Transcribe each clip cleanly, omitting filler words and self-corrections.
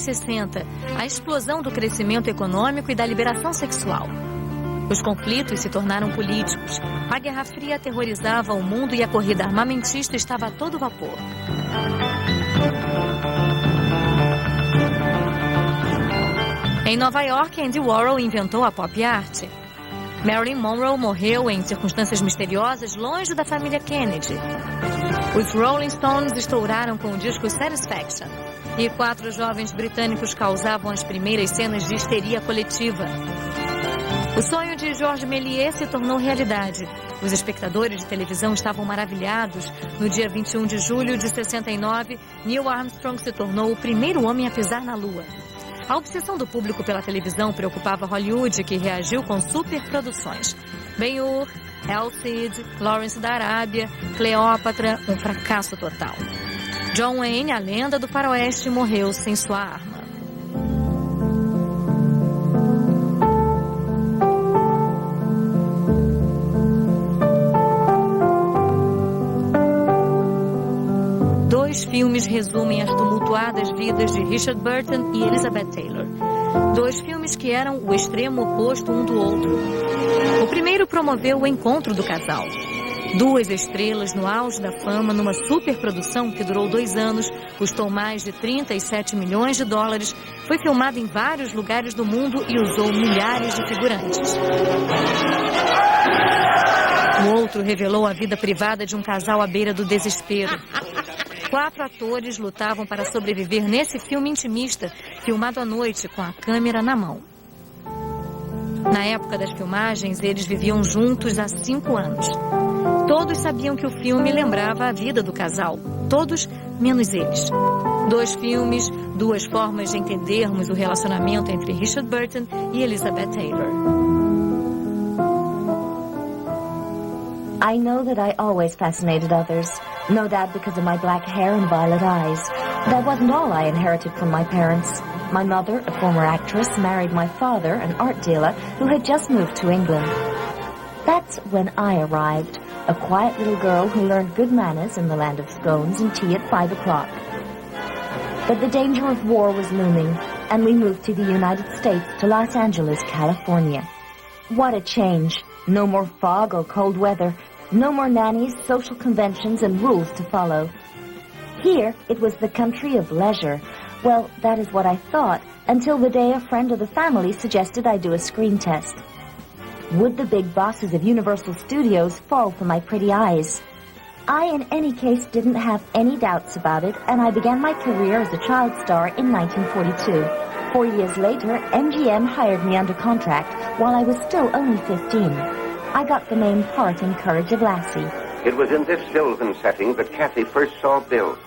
60, a explosão do crescimento econômico e da liberação sexual. Os conflitos se tornaram políticos. A Guerra Fria aterrorizava o mundo e a corrida armamentista estava a todo vapor. Em Nova York, Andy Warhol inventou a pop art. Marilyn Monroe morreu em circunstâncias misteriosas longe da família Kennedy. Os Rolling Stones estouraram com o disco Satisfaction. E 4 jovens britânicos causavam as primeiras cenas de histeria coletiva. O sonho de Georges Méliès se tornou realidade. Os espectadores de televisão estavam maravilhados. No dia 21 de julho de 69, Neil Armstrong se tornou o primeiro homem a pisar na Lua. A obsessão do público pela televisão preocupava Hollywood, que reagiu com superproduções. Ben-Hur, El Cid, Lawrence da Arábia, Cleópatra, um fracasso total. John Wayne, a lenda do faroeste, morreu sem sua arma. Dois filmes resumem as tumultuadas vidas de Richard Burton e Elizabeth Taylor. 2 filmes que eram o extremo oposto um do outro. O primeiro promoveu o encontro do casal. 2 estrelas no auge da fama numa superprodução que durou 2 anos, custou mais de 37 milhões de dólares, foi filmado em vários lugares do mundo e usou milhares de figurantes. O outro revelou a vida privada de um casal à beira do desespero. 4 atores lutavam para sobreviver nesse filme intimista, filmado à noite com a câmera na mão. Na época das filmagens, eles viviam juntos há 5 anos. Todos sabiam que o filme lembrava a vida do casal. Todos, menos eles. 2 filmes, 2 formas de entendermos o relacionamento entre Richard Burton e Elizabeth Taylor. I know that I always fascinated others. No doubt because of my black hair and violet eyes. That wasn't all I inherited from my parents. My mother, a former actress, married my father, an art dealer, who had just moved to England. That's when I arrived, a quiet little girl who learned good manners in the land of scones and tea at 5 o'clock. But the danger of war was looming, and we moved to the United States, to Los Angeles, California. What a change. No more fog or cold weather. No more nannies, social conventions, and rules to follow. Here, it was the country of leisure. Well, that is what I thought, until the day a friend of the family suggested I do a screen test. Would the big bosses of Universal Studios fall for my pretty eyes? I, in any case, didn't have any doubts about it, and I began my career as a child star in 1942. 4 years later, MGM hired me under contract while I was still only 15. I got the main part in Courage of Lassie. It was in this sylvan setting that Kathy first saw Bill,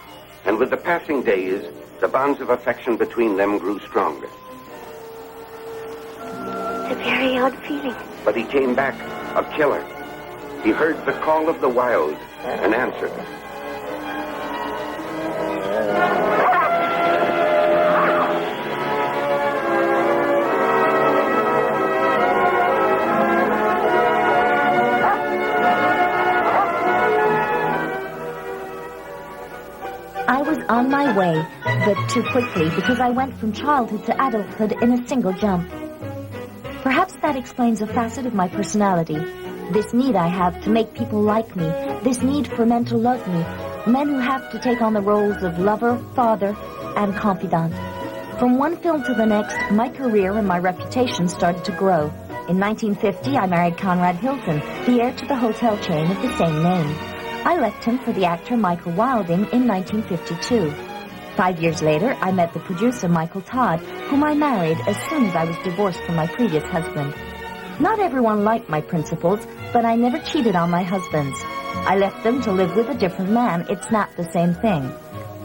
and with the passing days, the bonds of affection between them grew stronger. It's a very odd feeling. But he came back, a killer. He heard the call of the wild and answered. I was on my way, but too quickly because I went from childhood to adulthood in a single jump. Perhaps that explains a facet of my personality. This need I have to make people like me, this need for men to love me, men who have to take on the roles of lover, father, and confidant. From one film to the next, my career and my reputation started to grow. In 1950, I married Conrad Hilton, the heir to the hotel chain of the same name. I left him for the actor Michael Wilding in 1952. 5 years later, I met the producer Michael Todd, whom I married as soon as I was divorced from my previous husband. Not everyone liked my principles, but I never cheated on my husbands. I left them to live with a different man. It's not the same thing.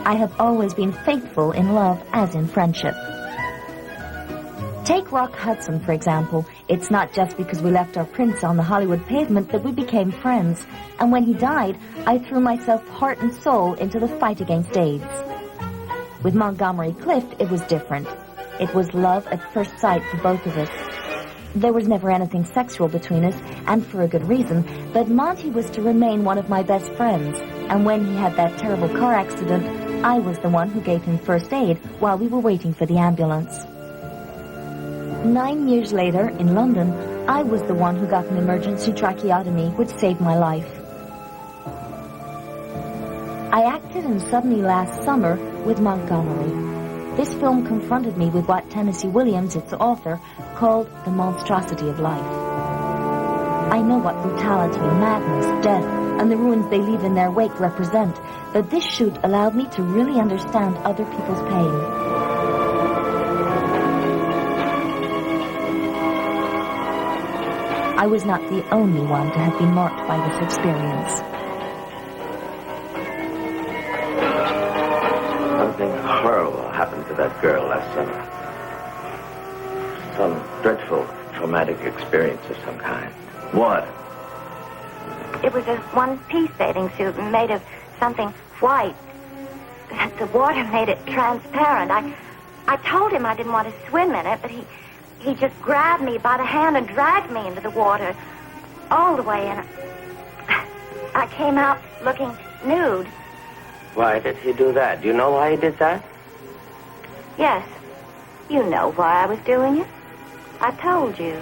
I have always been faithful in love as in friendship. Take Rock Hudson, for example. It's not just because we left our prints on the Hollywood pavement that we became friends. And when he died, I threw myself heart and soul into the fight against AIDS. With Montgomery Clift, it was different. It was love at first sight for both of us. There was never anything sexual between us, and for a good reason, but Monty was to remain one of my best friends. And when he had that terrible car accident, I was the one who gave him first aid while we were waiting for the ambulance. 9 years later, in London, I was the one who got an emergency tracheotomy which saved my life. I acted in Suddenly Last Summer with Montgomery. This film confronted me with what Tennessee Williams, its author, called the monstrosity of life. I know what brutality, madness, death, and the ruins they leave in their wake represent, but this shoot allowed me to really understand other people's pain. I was not the only one to have been marked by this experience. Something horrible happened to that girl last summer. Some dreadful, traumatic experience of some kind. What? It was a one-piece bathing suit made of something white. The water made it transparent. I told him I didn't want to swim in it, but he just grabbed me by the hand and dragged me into the water all the way, and I came out looking nude. Why did he do that? Do you know why he did that? Yes. You know why I was doing it. I told you.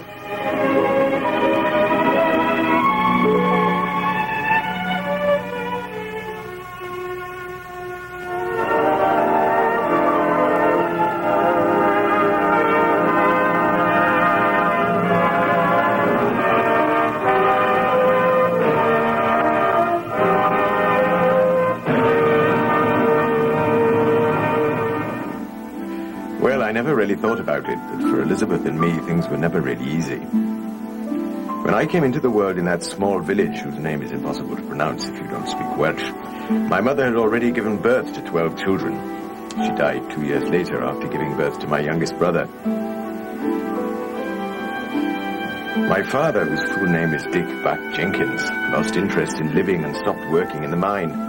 I never really thought about it, but for Elizabeth and me, things were never really easy. When I came into the world in that small village, whose name is impossible to pronounce if you don't speak Welsh, my mother had already given birth to 12 children. She died 2 years later after giving birth to my youngest brother. My father, whose full name is Dick Buck Jenkins, lost interest in living and stopped working in the mine.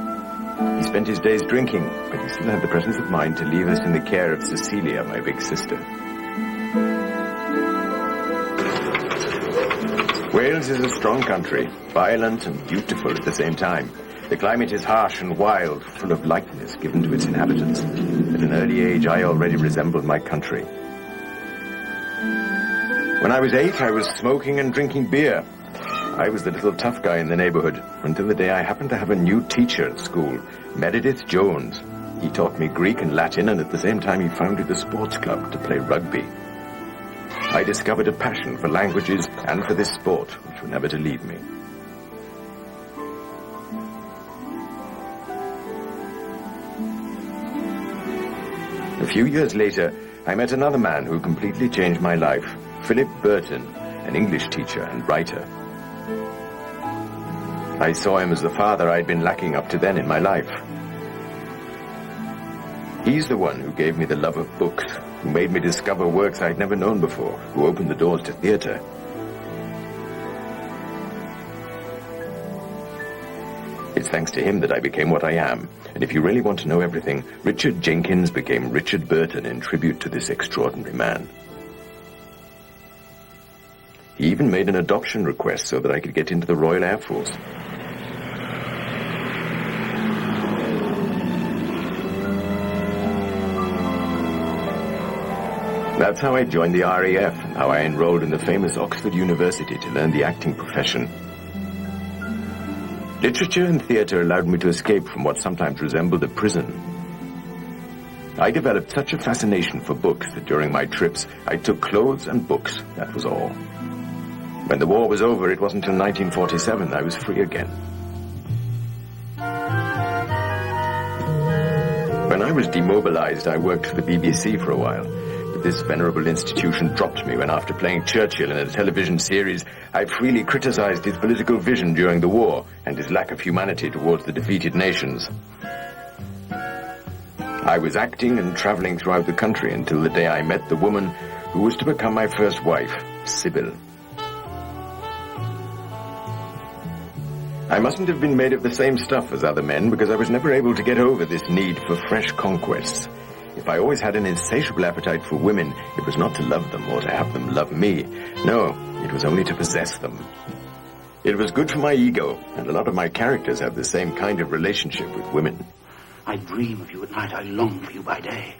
He spent his days drinking, but he still had the presence of mind to leave us in the care of Cecilia, my big sister. Wales is a strong country, violent and beautiful at the same time. The climate is harsh and wild, full of lightness given to its inhabitants. At an early age, I already resembled my country. When I was 8, I was smoking and drinking beer. I was the little tough guy in the neighborhood, until the day I happened to have a new teacher at school, Meredith Jones. He taught me Greek and Latin, and at the same time he founded a sports club to play rugby. I discovered a passion for languages and for this sport, which were never to leave me. A few years later, I met another man who completely changed my life, Philip Burton, an English teacher and writer. I saw him as the father I'd been lacking up to then in my life. He's the one who gave me the love of books, who made me discover works I'd never known before, who opened the doors to theater. It's thanks to him that I became what I am. And if you really want to know everything, Richard Jenkins became Richard Burton in tribute to this extraordinary man. He even made an adoption request so that I could get into the Royal Air Force. That's how I joined the RAF, and how I enrolled in the famous Oxford University to learn the acting profession. Literature and theater allowed me to escape from what sometimes resembled a prison. I developed such a fascination for books that during my trips, I took clothes and books, that was all. When the war was over, it wasn't until 1947 I was free again. When I was demobilized, I worked for the BBC for a while. But this venerable institution dropped me when, after playing Churchill in a television series, I freely criticized his political vision during the war and his lack of humanity towards the defeated nations. I was acting and traveling throughout the country until the day I met the woman who was to become my first wife, Sybil. I mustn't have been made of the same stuff as other men, because I was never able to get over this need for fresh conquests. If I always had an insatiable appetite for women, it was not to love them or to have them love me. No, it was only to possess them. It was good for my ego, and a lot of my characters have the same kind of relationship with women. I dream of you at night. I long for you by day.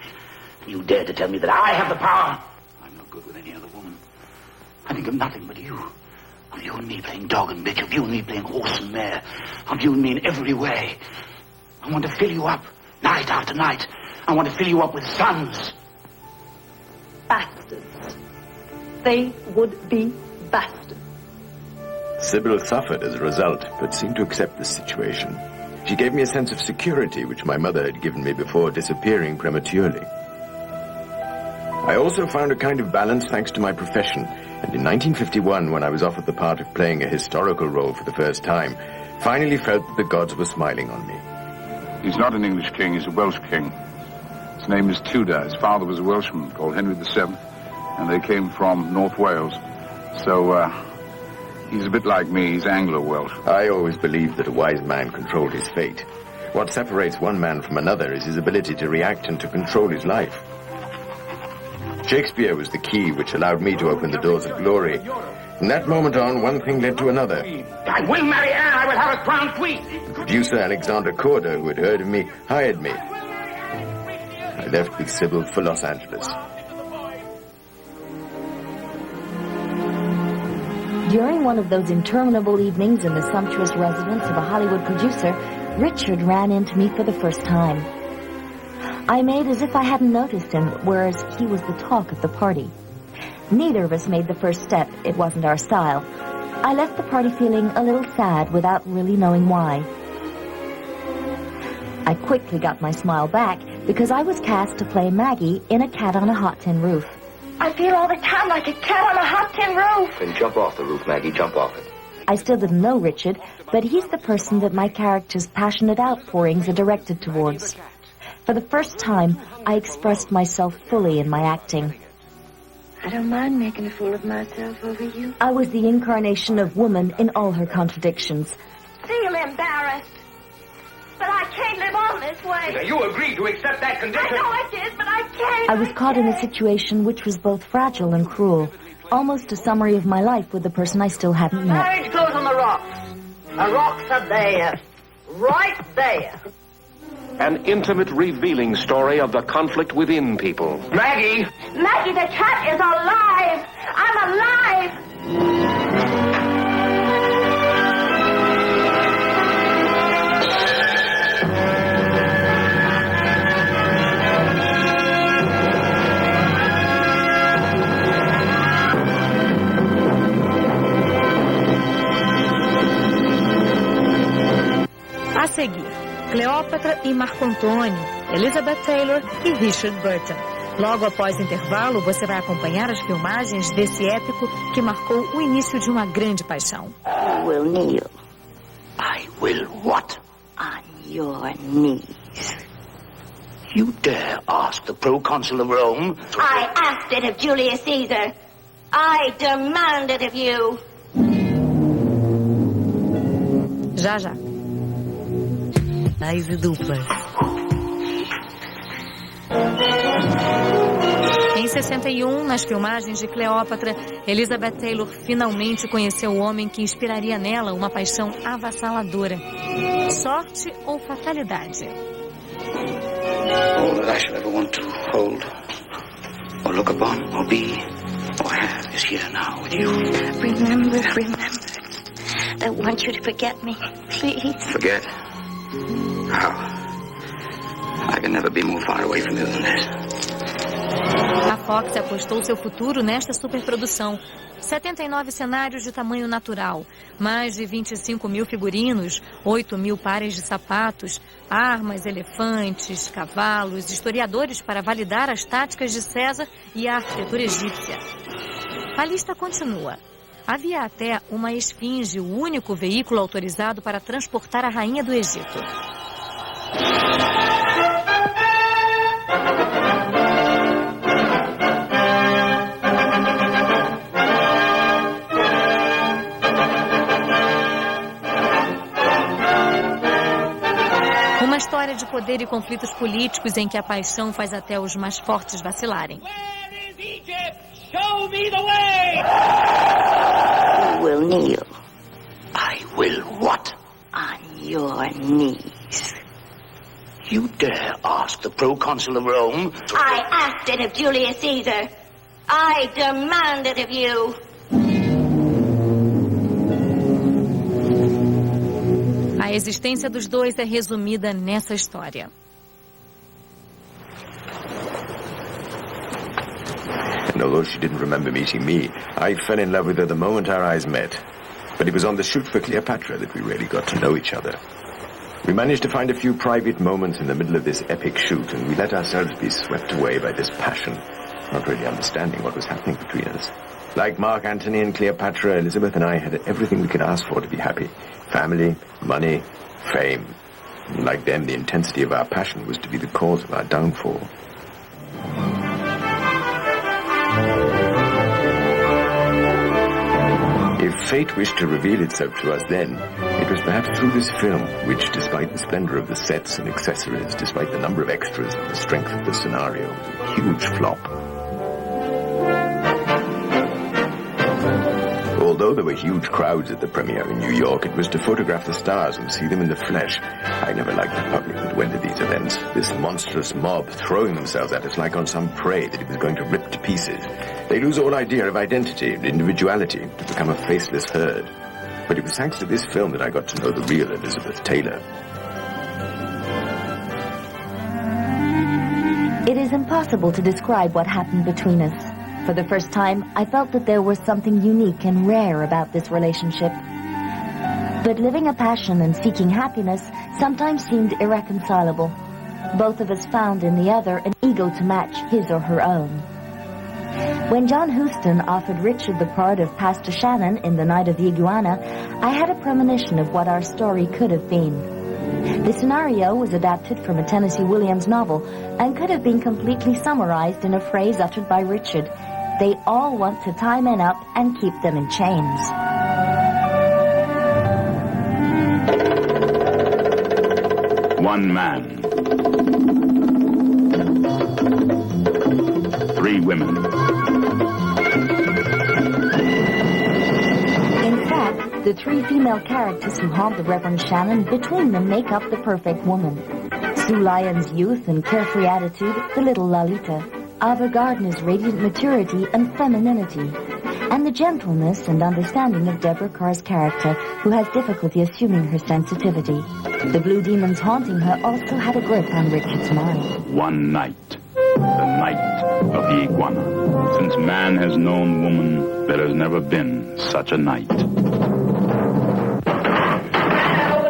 You dare to tell me that I have the power? I'm no good with any other woman. I think of nothing but you. Of you and me playing dog and bitch. Of you and me playing horse and mare. Of you and me in every way. I want to fill you up, night after night. I want to fill you up with sons. Bastards. They would be bastards. Sybil suffered as a result, but seemed to accept the situation. She gave me a sense of security, which my mother had given me before disappearing prematurely. I also found a kind of balance thanks to my profession, and in 1951, when I was offered the part of playing a historical role for the first time, finally felt that the gods were smiling on me. He's not an English king, he's a Welsh king. His name is Tudor. His father was a Welshman called Henry VII, and they came from North Wales. So, he's a bit like me. He's Anglo-Welsh. I always believed that a wise man controlled his fate. What separates one man from another is his ability to react and to control his life. Shakespeare was the key which allowed me to open the doors of glory. From that moment on, one thing led to another. I will marry Anne. I will have a crown queen. The producer, Alexander Korda, who had heard of me, hired me. I left with Sybil for Los Angeles. During one of those interminable evenings in the sumptuous residence of a Hollywood producer, Richard ran into me for the first time. I made as if I hadn't noticed him, whereas he was the talk of the party. Neither of us made the first step. It wasn't our style. I left the party feeling a little sad without really knowing why. I quickly got my smile back because I was cast to play Maggie in A Cat on a Hot Tin Roof. I feel all the time like a cat on a hot tin roof. Then jump off the roof, Maggie. Jump off it. I still didn't know Richard, but he's the person that my character's passionate outpourings are directed towards. For the first time, I expressed myself fully in my acting. I don't mind making a fool of myself over you. I was the incarnation of woman in all her contradictions. Feel embarrassed. But I can't live on this way. You agreed to accept that condition. I know I did, but I can't. I was caught in a situation which was both fragile and cruel. Almost a summary of my life with the person I still hadn't met. Marriage goes on the rocks. The rocks are there. Right there. An intimate, revealing story of the conflict within people. Maggie! Maggie, the cat is alive. I'm alive. A seguir, Cleópatra e Marco Antônio, Elizabeth Taylor e Richard Burton. Logo após o intervalo, você vai acompanhar as filmagens desse épico que marcou o início de uma grande paixão. You will kneel. I will what? On your knees. You dare ask the proconsul of Rome? I asked it of Julius Caesar. I demand it of you. Já, já. E duplas. Em 61, nas filmagens de Cleópatra, Elizabeth Taylor finalmente conheceu o homem que inspiraria nela uma paixão avassaladora. Sorte ou fatalidade? All that I shall ever want to hold, or look upon, or be, or have is here now with you. Remember. I want you to forget me, please. Forget? How? I can never be more far away from you than this. A Fox apostou seu futuro nesta superprodução. 79 cenários de tamanho natural, mais de 25 mil figurinos, 8 mil pares de sapatos, armas, elefantes, cavalos, historiadores para validar as táticas de César e a arquitetura egípcia. A lista continua. Havia até uma esfinge, o único veículo autorizado para transportar a rainha do Egito. Uma história de poder e conflitos políticos em que a paixão faz até os mais fortes vacilarem. Show me the way! You will kneel. I will what? On your knees. You dare ask the proconsul of Rome? I asked it of Julius Caesar. I demand it of you. A existência dos dois é resumida nessa história. And although she didn't remember meeting me, I fell in love with her the moment our eyes met. But it was on the shoot for Cleopatra that we really got to know each other. We managed to find a few private moments in the middle of this epic shoot, and we let ourselves be swept away by this passion, not really understanding what was happening between us. Like Mark Antony and Cleopatra, Elizabeth and I had everything we could ask for to be happy. Family, money, fame. And like them, the intensity of our passion was to be the cause of our downfall. If fate wished to reveal itself to us then, it was perhaps through this film, which, despite the splendor of the sets and accessories, despite the number of extras and the strength of the scenario, was a huge flop. Although there were huge crowds at the premiere in New York, it was to photograph the stars and see them in the flesh. I never liked the public that went to these events. This monstrous mob throwing themselves at us like on some prey that it was going to rip to pieces. They lose all idea of identity and individuality to become a faceless herd. But it was thanks to this film that I got to know the real Elizabeth Taylor. It is impossible to describe what happened between us. For the first time, I felt that there was something unique and rare about this relationship. But living a passion and seeking happiness sometimes seemed irreconcilable. Both of us found in the other an ego to match his or her own. When John Huston offered Richard the part of Pastor Shannon in The Night of the Iguana, I had a premonition of what our story could have been. The scenario was adapted from a Tennessee Williams novel and could have been completely summarized in a phrase uttered by Richard. They all want to tie men up and keep them in chains. One man. 3 women. In fact, the 3 female characters who haunt the Reverend Shannon between them make up the perfect woman. Sue Lyon's youth and carefree attitude, the little Lalita. Ava Gardner's radiant maturity and femininity, and the gentleness and understanding of Deborah Carr's character, who has difficulty assuming her sensitivity. The blue demons haunting her also had a grip on Richard's mind. One night, the night of the iguana. Since man has known woman, there has never been such a night. Open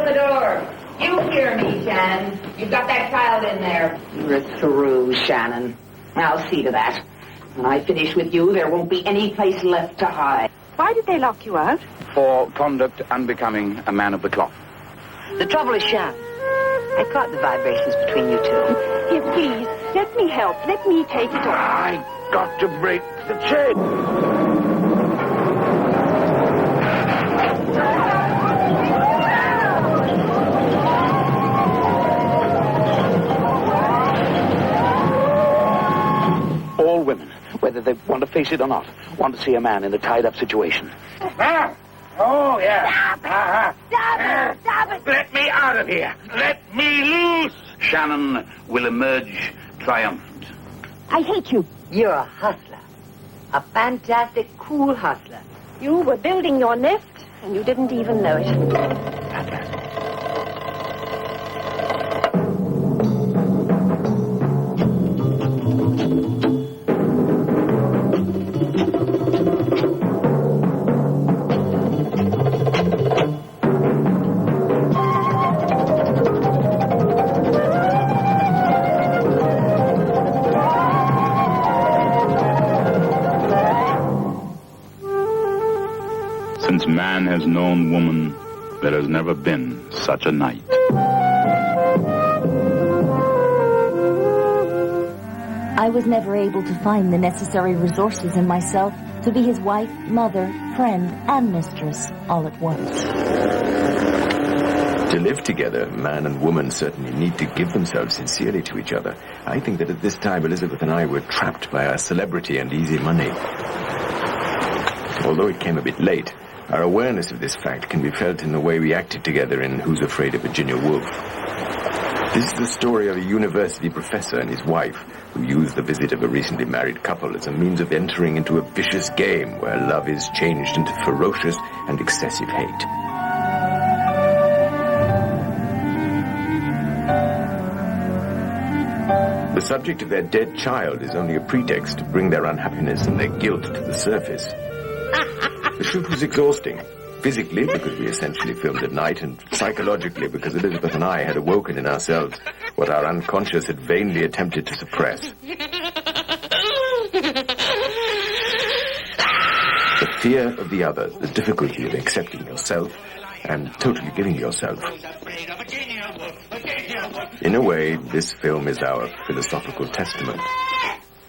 the door. You hear me, Shannon. You've got that child in there. You're through, Shannon. I'll see to that. When I finish with you, there won't be any place left to hide. Why did they lock you out? For conduct unbecoming a man of the cloth. The trouble is, Shannon, I caught the vibrations between you two. Here, please, let me help. Let me take it off. I got to break the chain. All women, whether they want to face it or not, want to see a man in a tied-up situation. Oh, yeah. Stop it! Stop it! Let me out of here. Let me loose. Shannon will emerge triumphant. I hate you. You're a hustler. A fantastic, cool hustler. You were building your nest, and you didn't even know it. Since man has known woman, there has never been such a night. I was never able to find the necessary resources in myself to be his wife, mother, friend, and mistress all at once. To live together, man and woman certainly need to give themselves sincerely to each other. I think that at this time, Elizabeth and I were trapped by our celebrity and easy money. Although it came a bit late, our awareness of this fact can be felt in the way we acted together in Who's Afraid of Virginia Woolf. This is the story of a university professor and his wife who used the visit of a recently married couple as a means of entering into a vicious game where love is changed into ferocious and excessive hate. The subject of their dead child is only a pretext to bring their unhappiness and their guilt to the surface. The shoot was exhausting. Physically, because we essentially filmed at night, and psychologically, because Elizabeth and I had awoken in ourselves what our unconscious had vainly attempted to suppress. The fear of the other, the difficulty of accepting yourself, and totally giving yourself. In a way, this film is our philosophical testament.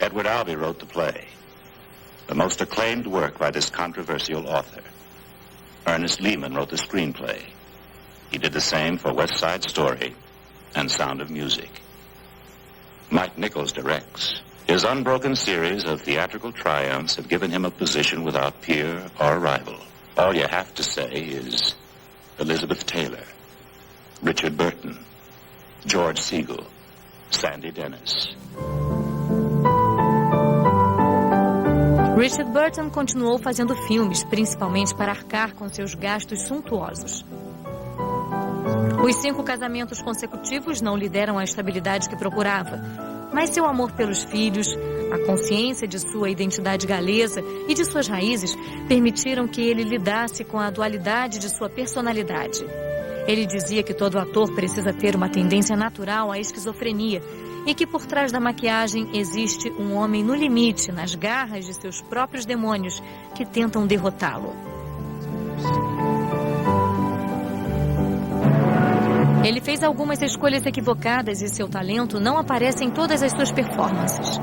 Edward Albee wrote the play, the most acclaimed work by this controversial author. Ernest Lehman wrote the screenplay. He did the same for West Side Story and Sound of Music. Mike Nichols directs. His unbroken series of theatrical triumphs have given him a position without peer or rival. All you have to say is Elizabeth Taylor, Richard Burton, George Siegel, Sandy Dennis. Richard Burton continuou fazendo filmes, principalmente para arcar com seus gastos suntuosos. Os 5 casamentos consecutivos não lhe deram a estabilidade que procurava, mas seu amor pelos filhos, a consciência de sua identidade galesa e de suas raízes permitiram que ele lidasse com a dualidade de sua personalidade. Ele dizia que todo ator precisa ter uma tendência natural à esquizofrenia e que por trás da maquiagem existe um homem no limite, nas garras de seus próprios demônios que tentam derrotá-lo. Ele fez algumas escolhas equivocadas e seu talento não aparece em todas as suas performances.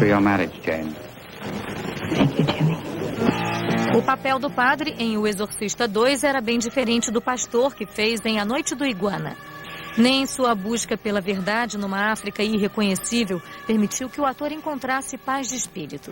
Your marriage, Jane. Thank you, Jimmy. O papel do padre em O Exorcista 2 era bem diferente do pastor que fez em A Noite do Iguana. Nem sua busca pela verdade numa África irreconhecível permitiu que o ator encontrasse paz de espírito.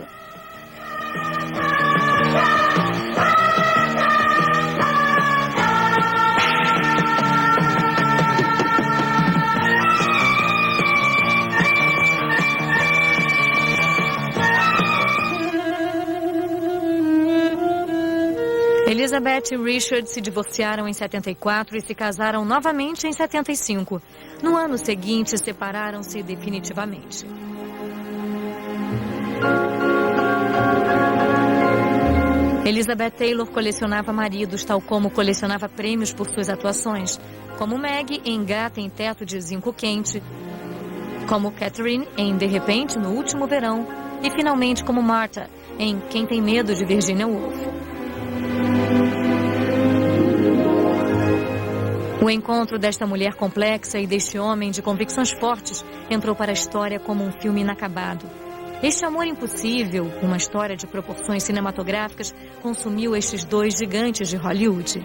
Elizabeth e Richard se divorciaram em 74 e se casaram novamente em 75. No ano seguinte, separaram-se definitivamente. Elizabeth Taylor colecionava maridos, tal como colecionava prêmios por suas atuações, como Maggie em Gata em Teto de Zinco Quente, como Catherine em De Repente, no Último Verão, e finalmente como Martha em Quem Tem Medo de Virginia Woolf. O encontro desta mulher complexa e deste homem de convicções fortes entrou para a história como um filme inacabado. Este amor impossível, uma história de proporções cinematográficas, consumiu estes 2 gigantes de Hollywood.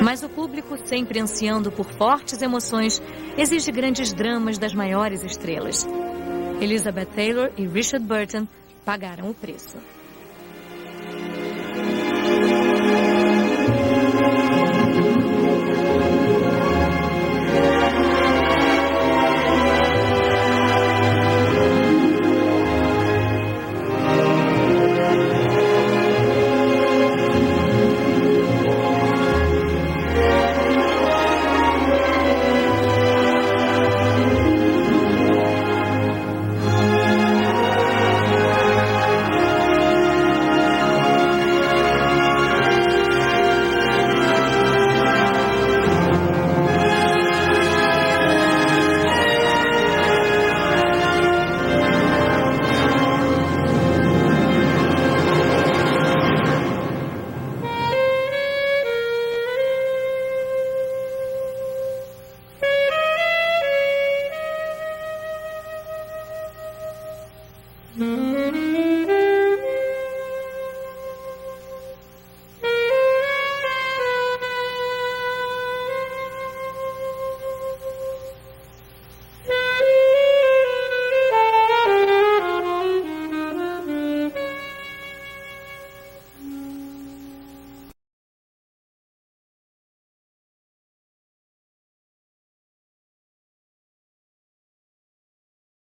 Mas o público, sempre ansiando por fortes emoções, exige grandes dramas das maiores estrelas. Elizabeth Taylor e Richard Burton pagaram o preço.